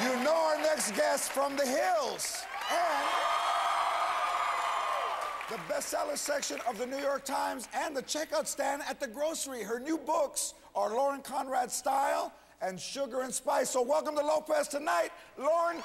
You know our next guest from the Hills and the bestseller section of the New York Times and the checkout stand at the grocery. Her new books are Conrad Style and Sugar and Spice. So welcome to Lopez tonight, Conrad.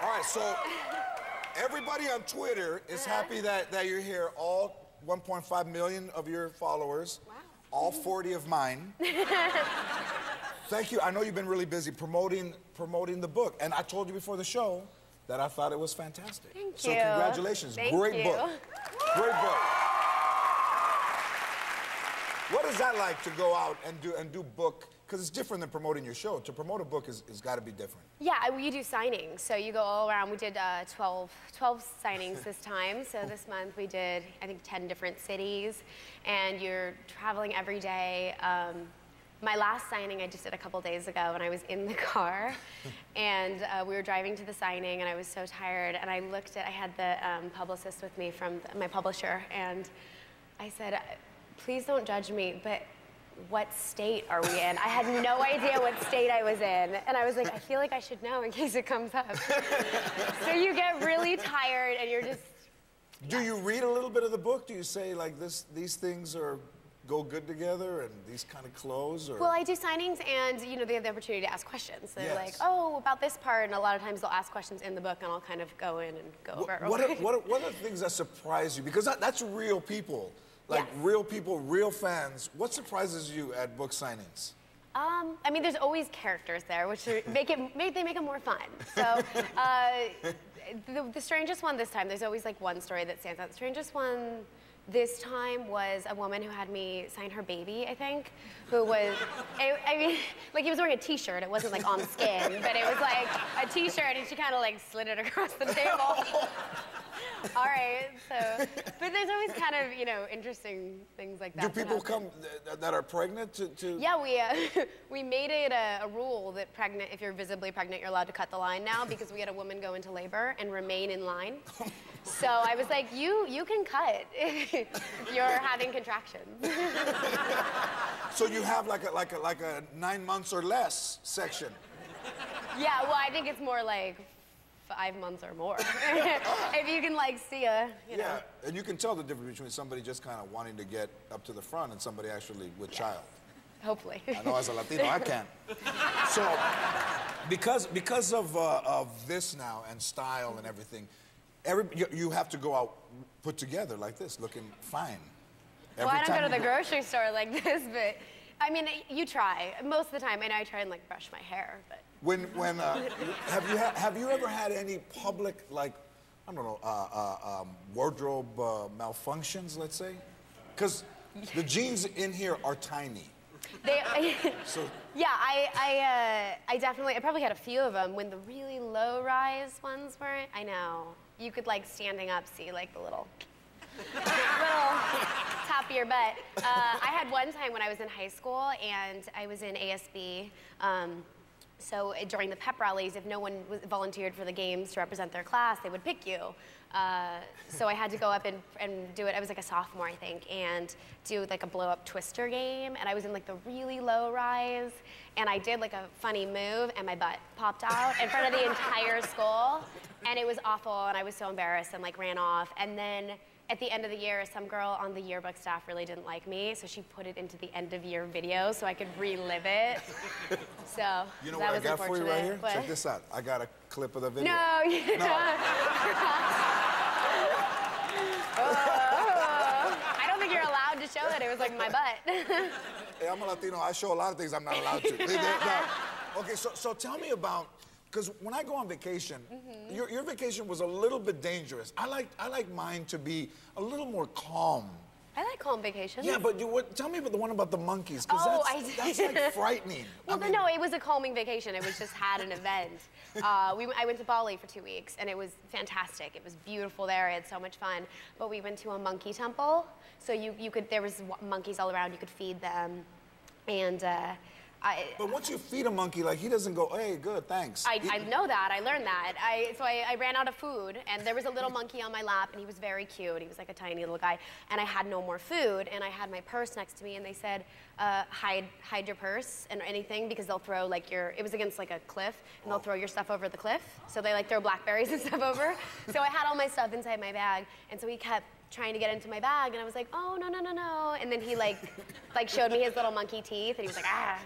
All right, so everybody on Twitter is happy that you're here. All 1.5 million of your followers. Wow. All 40 of mine. Thank you. I know you've been really busy promoting the book. And I told you before the show that I thought it was fantastic. Thank you. So congratulations. Thank Great you. book. Great book. What is that like to go out and do book? Because it's different than promoting your show. To promote a book is got to be different. Yeah, we do signings. So you go all around. We did 12 signings this time. So this month we did, I think, 10 different cities. And you're traveling every day. My last signing I just did a couple days ago, and I was in the car. And we were driving to the signing, and I was so tired. And I had the publicist with me from my publisher. And I said, please don't judge me, but what state are we in? I had no idea what state I was in. And I was like, I feel like I should know in case it comes up. So you get really tired and you're just... Do you read a little bit of the book? Do you say like these things go good together and these kind of close? Or? Well, I do signings and they have the opportunity to ask questions. They're yes. like, oh, about this part. And a lot of times they'll ask questions in the book and I'll kind of go in and go over it. What are the things that surprise you? Because that's real people. Like yes. real people, real fans. What surprises you at book signings? I mean, there's always characters there, which make it more fun. So the strangest one this time, there's always like one story that stands out. The strangest one this time was a woman who had me sign her baby, I think, who was, I mean, like he was wearing a t-shirt. It wasn't like on skin, but it was like a t-shirt and she kind of like slid it across the table. All right, so, but there's always kind of, interesting things like that. Do people come that are pregnant to? Yeah, we made it a rule that if you're visibly pregnant, you're allowed to cut the line now because we had a woman go into labor and remain in line. So I was like, you can cut if you're having contractions. So you have like a 9 months or less section. Yeah, well, I think it's more like 5 months or more. If you can like see you know. Yeah, and you can tell the difference between somebody just kind of wanting to get up to the front and somebody actually with child. Hopefully. I know as a Latino, I can't. So, because of this now and style and everything, you have to go out put together like this, looking fine. Well, I don't go to the grocery store like this, but I mean, you try. Most of the time, I try and like brush my hair, but. Have you ever had any public, like, I don't know, wardrobe malfunctions, let's say? Because the jeans in here are tiny. So. Yeah, I probably had a few of them when the really low-rise ones were. I know. You could like standing up see like the little top of your butt. I had one time when I was in high school and I was in ASB. So during the pep rallies, if no one volunteered for the games to represent their class, they would pick you. So I had to go up and do it. I was like a sophomore, I think, and do like a blow-up twister game. And I was in like the really low rise, and I did like a funny move, and my butt popped out in front of the entire school, and it was awful. And I was so embarrassed and like ran off. And then at the end of the year, some girl on the yearbook staff really didn't like me, so she put it into the end of year video so I could relive it. So you know that what was I got for you right here? What? Check this out. I got a clip of the video. No, you no. I don't think you're allowed to show it. It was like my butt. Hey, I'm a Latino. I show a lot of things I'm not allowed to. Okay, so tell me about. Because when I go on vacation, your vacation was a little bit dangerous. I like mine to be a little more calm. I like calm vacations. Yeah, but tell me about the one about the monkeys, because that's like frightening. Well, no, it was a calming vacation. It was just had an event. I went to Bali for 2 weeks, and it was fantastic. It was beautiful there. I had so much fun. But we went to a monkey temple, so there was monkeys all around. You could feed them. And But once you feed a monkey, like, he doesn't go, hey, good, thanks. I know that. I learned that. So I ran out of food, and there was a little monkey on my lap, and he was very cute. He was like a tiny little guy, and I had no more food, and I had my purse next to me, and they said, hide your purse and anything, because they'll throw like it was against like a cliff, and they'll throw your stuff over the cliff. So they like throw blackberries and stuff over. So I had all my stuff inside my bag, and so he kept trying to get into my bag, and I was like, oh, no, no, no, no. And then he like showed me his little monkey teeth, and he was like, ah.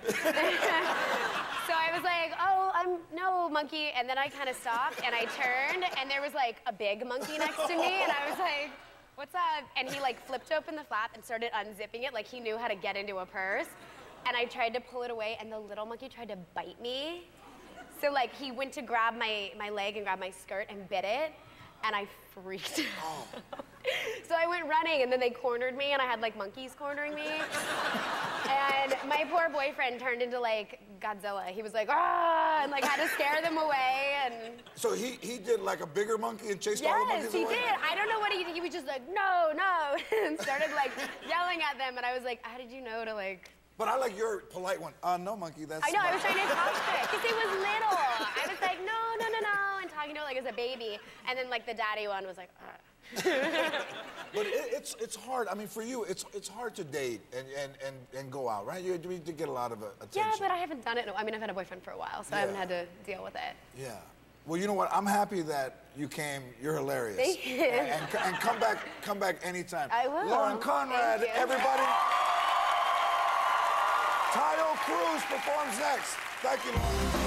So I was like, oh, no, monkey. And then I kind of stopped, and I turned, and there was like a big monkey next to me, and I was like, what's up? And he like flipped open the flap and started unzipping it like he knew how to get into a purse. And I tried to pull it away, and the little monkey tried to bite me. So like he went to grab my leg and grab my skirt and bit it, and I freaked out. So I went running, and then they cornered me, and I had like monkeys cornering me. And my poor boyfriend turned into like Godzilla. He was like, ah, and like had to scare them away. And so he did like a bigger monkey and chased all the monkeys away? Yes, he did. I don't know what he did. He was just like, no, no, and started like yelling at them. And I was like, how did you know to like? But I like your polite one. No, monkey, that's I know, I was trying to talk to it, because he was little. I was like, no, no, no, no, and talking to it like as a baby. And then like the daddy one was like, But it's hard. I mean, for you, it's hard to date and go out, right? You need to get a lot of attention. Yeah, but I haven't done it. I mean, I've had a boyfriend for a while, so I haven't had to deal with it. Yeah. Well, you know what? I'm happy that you came. You're hilarious. Thank you. And come back anytime. I will. Lauren Conrad, everybody. Tayo Cruz performs next. Thank you, Lauren.